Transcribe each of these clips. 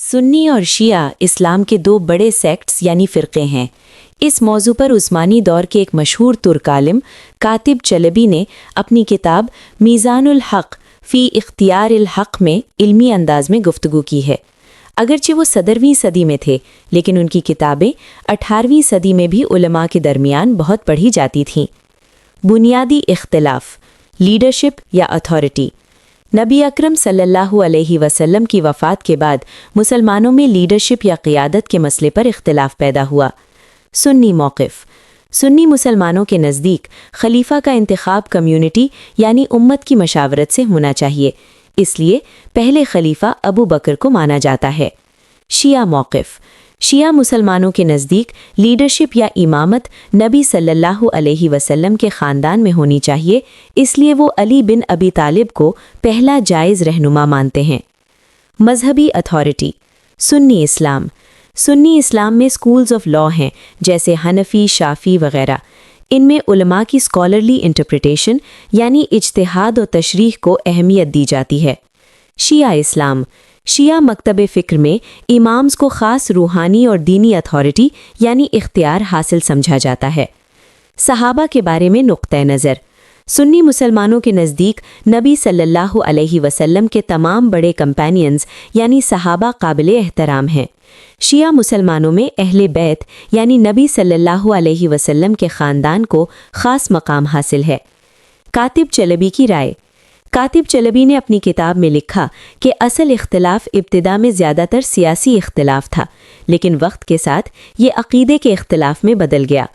سنی اور شیعہ اسلام کے دو بڑے سیکٹس یعنی فرقے ہیں۔ اس موضوع پر عثمانی دور کے ایک مشہور ترک عالم کاتب چلبی نے اپنی کتاب میزان الحق فی اختیار الحق میں علمی انداز میں گفتگو کی ہے۔ اگرچہ وہ 17ویں صدی میں تھے، لیکن ان کی کتابیں 18ویں صدی میں بھی علماء کے درمیان بہت پڑھی جاتی تھیں۔ بنیادی اختلاف، لیڈرشپ یا اتھارٹی۔ نبی اکرم صلی اللہ علیہ وسلم کی وفات کے بعد مسلمانوں میں لیڈرشپ یا قیادت کے مسئلے پر اختلاف پیدا ہوا۔ سنی موقف۔ سنی مسلمانوں کے نزدیک خلیفہ کا انتخاب کمیونٹی یعنی امت کی مشاورت سے ہونا چاہیے، اس لیے پہلے خلیفہ ابو بکر کو مانا جاتا ہے۔ شیعہ موقف۔ شیعہ مسلمانوں کے نزدیک لیڈرشپ یا امامت نبی صلی اللہ علیہ وسلم کے خاندان میں ہونی چاہیے، اس لیے وہ علی بن ابی طالب کو پہلا جائز رہنما مانتے ہیں۔ مذہبی اتھارٹی۔ سنی اسلام۔ سنی اسلام میں سکولز آف لا ہیں، جیسے حنفی، شافعی وغیرہ۔ ان میں علماء کی اسکالرلی انٹرپریٹیشن یعنی اجتہاد و تشریح کو اہمیت دی جاتی ہے۔ شیعہ اسلام۔ شیعہ مکتب فکر میں امامز کو خاص روحانی اور دینی اتھارٹی یعنی اختیار حاصل سمجھا جاتا ہے۔ صحابہ کے بارے میں نقطۂ نظر۔ سنی مسلمانوں کے نزدیک نبی صلی اللہ علیہ وسلم کے تمام بڑے کمپینینز یعنی صحابہ قابل احترام ہیں۔ شیعہ مسلمانوں میں اہل بیت یعنی نبی صلی اللہ علیہ وسلم کے خاندان کو خاص مقام حاصل ہے۔ کاتب چلبی کی رائے۔ کاتب چلبی نے اپنی کتاب میں لکھا کہ اصل اختلاف ابتدا میں زیادہ تر سیاسی اختلاف تھا، لیکن وقت کے ساتھ یہ عقیدے کے اختلاف میں بدل گیا۔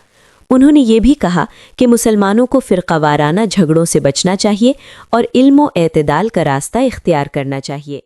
انہوں نے یہ بھی کہا کہ مسلمانوں کو فرقہ وارانہ جھگڑوں سے بچنا چاہیے اور علم و اعتدال کا راستہ اختیار کرنا چاہیے۔